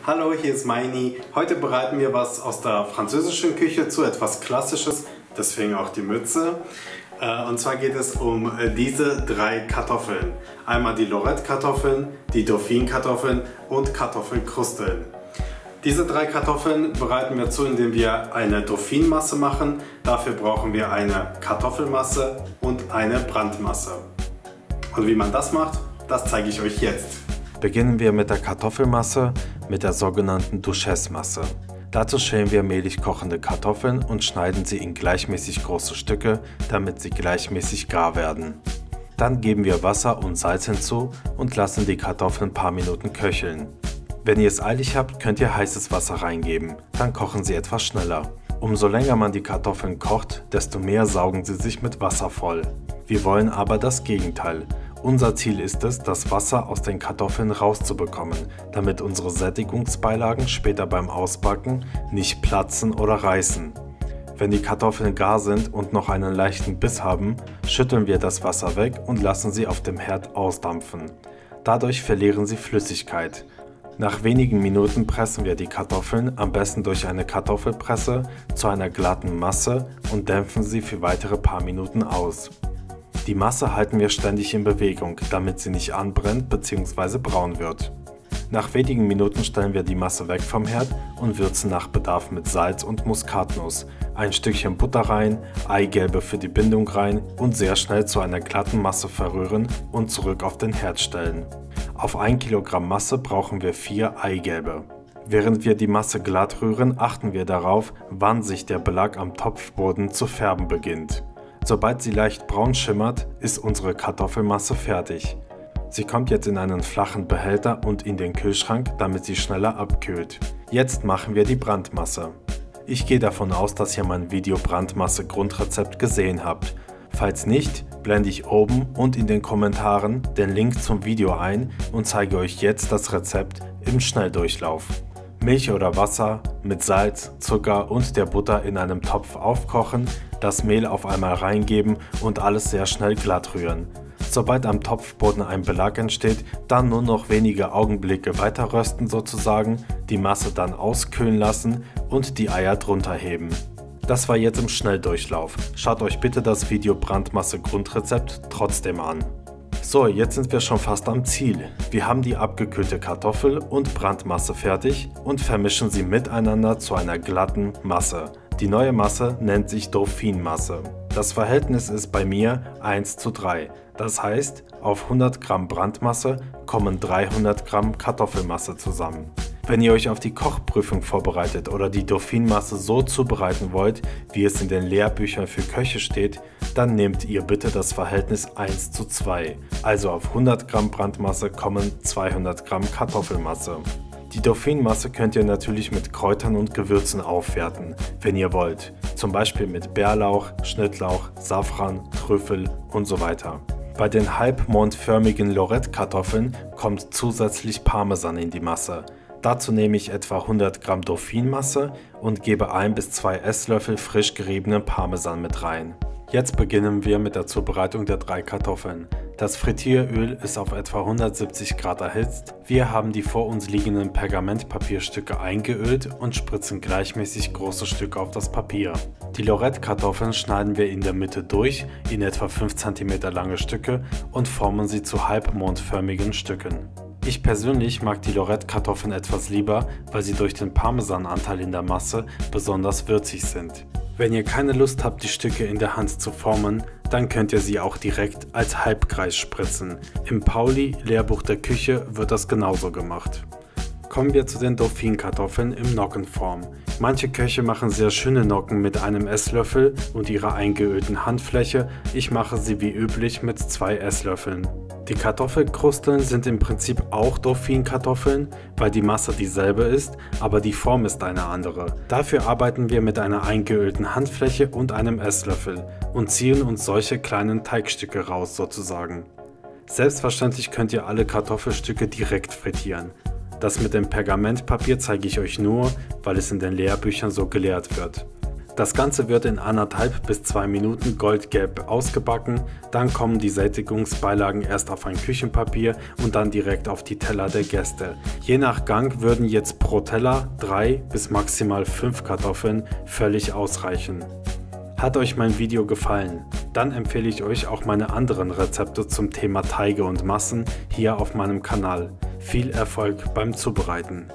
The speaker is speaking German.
Hallo, hier ist Maini. Heute bereiten wir was aus der französischen Küche zu, etwas Klassisches, deswegen auch die Mütze. Und zwar geht es um diese drei Kartoffeln. Einmal die Lorette-Kartoffeln, die Dauphine-Kartoffeln und Kartoffelkrusteln. Diese drei Kartoffeln bereiten wir zu, indem wir eine Dauphine-Masse machen. Dafür brauchen wir eine Kartoffelmasse und eine Brandmasse. Und wie man das macht, das zeige ich euch jetzt. Beginnen wir mit der Kartoffelmasse, mit der sogenannten Duchesse-Masse. Dazu schälen wir mehlig kochende Kartoffeln und schneiden sie in gleichmäßig große Stücke, damit sie gleichmäßig gar werden. Dann geben wir Wasser und Salz hinzu und lassen die Kartoffeln ein paar Minuten köcheln. Wenn ihr es eilig habt, könnt ihr heißes Wasser reingeben, dann kochen sie etwas schneller. Umso länger man die Kartoffeln kocht, desto mehr saugen sie sich mit Wasser voll. Wir wollen aber das Gegenteil. Unser Ziel ist es, das Wasser aus den Kartoffeln rauszubekommen, damit unsere Sättigungsbeilagen später beim Ausbacken nicht platzen oder reißen. Wenn die Kartoffeln gar sind und noch einen leichten Biss haben, schütteln wir das Wasser weg und lassen sie auf dem Herd ausdampfen. Dadurch verlieren sie Flüssigkeit. Nach wenigen Minuten pressen wir die Kartoffeln, am besten durch eine Kartoffelpresse, zu einer glatten Masse und dämpfen sie für weitere paar Minuten aus. Die Masse halten wir ständig in Bewegung, damit sie nicht anbrennt bzw. braun wird. Nach wenigen Minuten stellen wir die Masse weg vom Herd und würzen nach Bedarf mit Salz und Muskatnuss, ein Stückchen Butter rein, Eigelbe für die Bindung rein und sehr schnell zu einer glatten Masse verrühren und zurück auf den Herd stellen. Auf 1 Kilogramm Masse brauchen wir 4 Eigelbe. Während wir die Masse glatt rühren, achten wir darauf, wann sich der Belag am Topfboden zu färben beginnt. Sobald sie leicht braun schimmert, ist unsere Kartoffelmasse fertig. Sie kommt jetzt in einen flachen Behälter und in den Kühlschrank, damit sie schneller abkühlt. Jetzt machen wir die Brandmasse. Ich gehe davon aus, dass ihr mein Video Brandmasse Grundrezept gesehen habt. Falls nicht, blende ich oben und in den Kommentaren den Link zum Video ein und zeige euch jetzt das Rezept im Schnelldurchlauf. Milch oder Wasser mit Salz, Zucker und der Butter in einem Topf aufkochen, das Mehl auf einmal reingeben und alles sehr schnell glatt rühren. Sobald am Topfboden ein Belag entsteht, dann nur noch wenige Augenblicke weiter rösten sozusagen, die Masse dann auskühlen lassen und die Eier drunter heben. Das war jetzt im Schnelldurchlauf. Schaut euch bitte das Video Brandmasse Grundrezept trotzdem an. So, jetzt sind wir schon fast am Ziel. Wir haben die abgekühlte Kartoffel und Brandmasse fertig und vermischen sie miteinander zu einer glatten Masse. Die neue Masse nennt sich Dauphine-Masse. Das Verhältnis ist bei mir 1:3. Das heißt, auf 100 Gramm Brandmasse kommen 300 Gramm Kartoffelmasse zusammen. Wenn ihr euch auf die Kochprüfung vorbereitet oder die Dauphine-Masse so zubereiten wollt, wie es in den Lehrbüchern für Köche steht, dann nehmt ihr bitte das Verhältnis 1:2. Also auf 100 Gramm Brandmasse kommen 200 Gramm Kartoffelmasse. Die Dauphine-Masse könnt ihr natürlich mit Kräutern und Gewürzen aufwerten, wenn ihr wollt. Zum Beispiel mit Bärlauch, Schnittlauch, Safran, Trüffel und so weiter. Bei den halbmondförmigen Lorette-Kartoffeln kommt zusätzlich Parmesan in die Masse. Dazu nehme ich etwa 100 Gramm Dauphine-Masse und gebe 1 bis 2 Esslöffel frisch geriebenen Parmesan mit rein. Jetzt beginnen wir mit der Zubereitung der 3 Kartoffeln. Das Frittieröl ist auf etwa 170 Grad erhitzt. Wir haben die vor uns liegenden Pergamentpapierstücke eingeölt und spritzen gleichmäßig große Stücke auf das Papier. Die Lorette-Kartoffeln schneiden wir in der Mitte durch, in etwa 5 cm lange Stücke und formen sie zu halbmondförmigen Stücken. Ich persönlich mag die Lorette-Kartoffeln etwas lieber, weil sie durch den Parmesananteil in der Masse besonders würzig sind. Wenn ihr keine Lust habt, die Stücke in der Hand zu formen, dann könnt ihr sie auch direkt als Halbkreis spritzen. Im Pauli-Lehrbuch der Küche wird das genauso gemacht. Kommen wir zu den Dauphine-Kartoffeln in Nockenform. Manche Köche machen sehr schöne Nocken mit einem Esslöffel und ihrer eingeölten Handfläche. Ich mache sie wie üblich mit 2 Esslöffeln. Die Kartoffelkrusteln sind im Prinzip auch Dauphine-Kartoffeln, weil die Masse dieselbe ist, aber die Form ist eine andere. Dafür arbeiten wir mit einer eingeölten Handfläche und einem Esslöffel und ziehen uns solche kleinen Teigstücke raus sozusagen. Selbstverständlich könnt ihr alle Kartoffelstücke direkt frittieren. Das mit dem Pergamentpapier zeige ich euch nur, weil es in den Lehrbüchern so gelehrt wird. Das Ganze wird in 1,5 bis 2 Minuten goldgelb ausgebacken, dann kommen die Sättigungsbeilagen erst auf ein Küchenpapier und dann direkt auf die Teller der Gäste. Je nach Gang würden jetzt pro Teller 3 bis maximal 5 Kartoffeln völlig ausreichen. Hat euch mein Video gefallen? Dann empfehle ich euch auch meine anderen Rezepte zum Thema Teige und Massen hier auf meinem Kanal. Viel Erfolg beim Zubereiten!